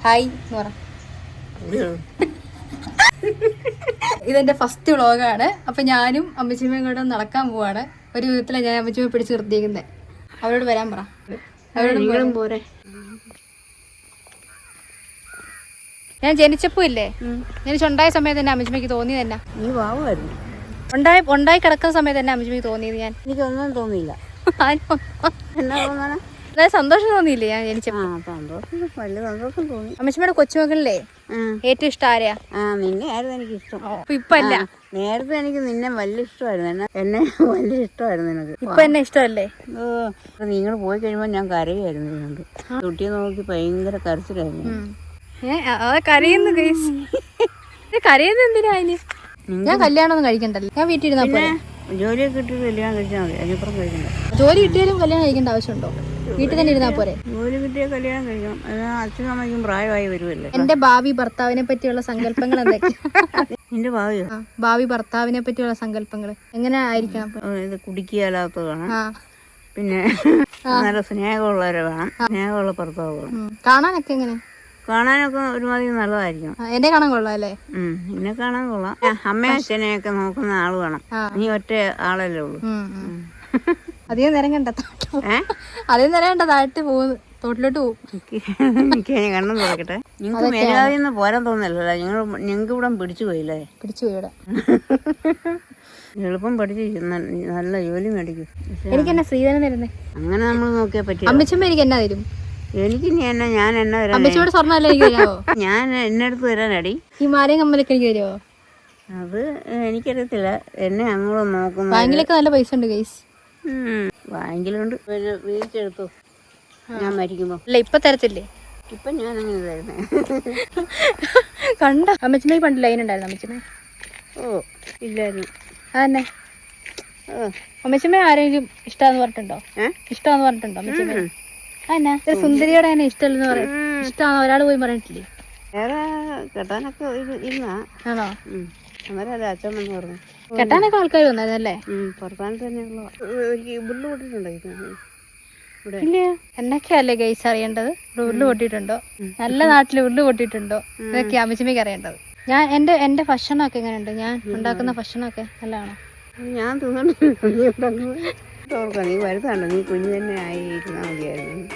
Hi എന്ന് പറ. ഇതെന്റെ ഫസ്റ്റ് വ്ളോഗാണ്. അപ്പൊ ഞാനും അമ്മച്ചിമ്മയും കൂടെ നടക്കാൻ പോവാണ്. ഒരു വിധത്തിലാണ് ഞാൻ അമ്മച്ചിമ്മ പിടിച്ച് നിർത്തിയിരിക്കുന്നത്. അവരോട് വരാൻ പറ. അവരോടും പോരെ. ഞാൻ ജനിച്ചപ്പോ ഇല്ലേ, ജനിച്ചുണ്ടായ സമയത്ത് തന്നെ അമ്മച്ചിമ്മയ്ക്ക് തോന്നിയത് തന്നെ നീ വാവുമായിരുന്നു. ഉണ്ടായി കിടക്കുന്ന സമയത്ത് തന്നെ അമ്മച്ചിമ്മയ്ക്ക് തോന്നിയത്. ഞാൻ എനിക്കൊന്നും തോന്നിയില്ല. എന്നാ തോന്നാനാ? അതായത് സന്തോഷം തോന്നിയില്ലേ ഞാൻ ജനിച്ചപ്പോ? സന്തോഷം, വലിയ സന്തോഷം തോന്നി. അമ്മച്ചിമ്മയുടെ കൊച്ചുമകളിലെ ഏറ്റവും ഇഷ്ടം ആരെയാ? നിന്നെ ആയിരുന്നു എനിക്ക് ഇഷ്ടം. ഇപ്പൊ അല്ല, നേരത്തെ എനിക്ക് നിന്നെ വലിയ ഇഷ്ടമായിരുന്നു. എന്നെ വലിയ ഇഷ്ടമായിരുന്നു നിനക്ക്. ഇപ്പൊ എന്നെ ഇഷ്ടമല്ലേ? നിങ്ങൾ പോയി കഴിയുമ്പോൾ ഞാൻ കരയായിരുന്നു. ഇതിനുണ്ട് കുട്ടിയെ നോക്കി ഭയങ്കര കരച്ചിലായിരുന്നു. കരയുന്നു കരയുന്നത് എന്തിനാ അതിന്? ഞാൻ കല്യാണം ഒന്നും കഴിക്കണ്ടല്ലോ, ഞാൻ വീട്ടിൽ ഇരുന്നാ പോലെ. ജോലിയൊക്കെ കിട്ടിയിട്ട് കല്യാണം കഴിച്ചാൽ മതി, അതിനപ്പുറം കഴിക്കണ്ട. ജോലി കിട്ടിയാലും കല്യാണം കഴിക്കേണ്ട ആവശ്യമുണ്ടോ? വീട്ടിൽ തന്നെ ഇരുന്നാ പോരെ. ജോലി കിട്ടിയ കല്യാണം കഴിക്കണം. അച്ഛനും അമ്മയ്ക്കും പ്രായമായി വരുമല്ലേ. എന്റെ ഭാവി ഭർത്താവിനെ പറ്റിയുള്ള സങ്കല്പങ്ങൾ എന്തൊക്കെയാ? നിന്റെ ഭാവിയോ? ഭാവി ഭർത്താവിനെ പറ്റിയുള്ള സങ്കല്പങ്ങൾ എങ്ങനെ ആയിരിക്കണം? ഇത് കുടിക്കാലാത്ത വേണം, പിന്നെ നല്ല സ്നേഹമുള്ളവരെ വേണം, സ്നേഹമുള്ള ഭർത്താവ് വേണം. കാണാനൊക്കെ എങ്ങനെ? കാണാനൊക്കെ ഒരുമാതിരി നല്ലതായിരിക്കും. എന്നെ കാണാൻ കൊള്ളാം അല്ലേ? എന്നെ കാണാൻ കൊള്ളാം. അമ്മയും അച്ഛനെയൊക്കെ നോക്കുന്ന ആള് വേണം. നീ ഒറ്റ ആളല്ലേ ഉള്ളൂ. അധികം നേരം കണ്ട അധികം നേരം കണ്ട താഴ്ത്തി പോകുന്നു, തോട്ടിലോട്ട് പോകും. എനിക്ക് കണ്ണും തുറക്കട്ടെ. നിങ്ങൾക്ക് മേലാതിന്ന് പോരാൻ തോന്നില്ലല്ലോ. ഞങ്ങൾക്ക് ഇവിടെ പിടിച്ചു പോയില്ലേ? പിടിച്ചു പോയി ഇവിടെ. എളുപ്പം പഠിച്ച് നല്ല ജോലി മേടിക്കും. എനിക്ക് എന്നാ ശ്രീധരൻ തരുന്നേ? അങ്ങനെ നമ്മൾ നോക്കിയാൽ പറ്റില്ല. അമ്മച്ചമ്മ എനിക്ക് എന്നാ തരും? എനിക്ക് നീ എന്നാ, ഞാൻ എന്നാ തരാം? അമ്മച്ചിയോട് സ്വർണ്ണല്ലേ എനിക്ക് തരാമോ? ഞാൻ എന്നടുത്ത് തരാനടി. ഈ മാലയും കമ്മലൊക്കെ എനിക്ക് തരുമോ? അത് എനിക്കറിയത്തില്ല. എന്നെ അങ്ങോട്ട് നോക്കുന്നു. ബാങ്കിലൊക്കെ നല്ല പൈസ ഉണ്ട് ഗൈസ്. ബാങ്കിലുണ്ട്. പിന്നെ വീഴ്ചെടുത്തു ഞാൻ മരിക്കുമ്പോ. അല്ല ഇപ്പൊ തരത്തില്ലേ? ഇപ്പൊ ഞാൻ അങ്ങനെ തരുന്നേ. കണ്ട അമ്മച്ചമ്മ പണ്ട് ലൈൻ ഉണ്ടായിരുന്നു. അമ്മച്ചമ്മ ഇല്ലായിരുന്നു. അതന്നെ. അമ്മച്ചമ്മ ആരെങ്കിലും ഇഷ്ടമാന്ന് പറഞ്ഞിട്ടുണ്ടോ? ഇഷ്ടമാന്ന് പറഞ്ഞിട്ടുണ്ടോ അമ്മച്ചമ്മ? അതന്നെ സുന്ദരിയോടെ തന്നെ ഇഷ്ടമല്ലെന്ന് പറയും. ഇഷ്ടമാണോ ഒരാൾ പോയി പറഞ്ഞിട്ടില്ലേ? വേറെ കെട്ടാനൊക്കെ ഇരുന്നാ. ആണോ? അന്നേരം അച്ഛൻ വന്ന് പറഞ്ഞു. കെട്ടാനൊക്കെ ആൾക്കാർ വന്നായിരുന്നല്ലേ? പുറത്താൻ തന്നെയുള്ള ഉരുള് പൊട്ടിട്ടുണ്ടോ? ഇല്ല. എന്നൊക്കെയല്ലേ ഗൈസ് അറിയേണ്ടത്? ഉരുള് പൊട്ടിയിട്ടുണ്ടോ, നല്ല നാട്ടിൽ ഉരുള് പൊട്ടിയിട്ടുണ്ടോ, ഇതൊക്കെ അമ്മച്ചമ്മയ്ക്ക് അറിയേണ്ടത്. ഞാൻ എന്റെ ഭക്ഷണമൊക്കെ എങ്ങനെയുണ്ട്? ഞാൻ ഉണ്ടാക്കുന്ന ഭക്ഷണമൊക്കെ നല്ലതാണോ? ഞാൻ തോന്നുന്നു നീ വരുത്താണ്ടോ, നീ കുഞ്ഞു തന്നെ ആയിരുന്നാൽ മതിയായിരുന്നു.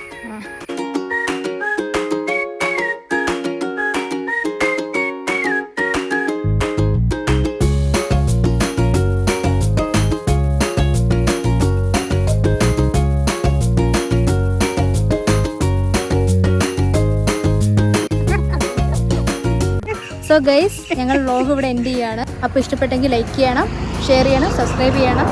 സോ ഗൈസ്, ഞങ്ങൾ വ്ലോഗ് ഇവിടെ എൻഡ് ചെയ്യാണ്. അപ്പോൾ ഇഷ്ടപ്പെട്ടെങ്കിൽ ലൈക്ക് ചെയ്യണം, ഷെയർ ചെയ്യണം, സബ്സ്ക്രൈബ് ചെയ്യണം.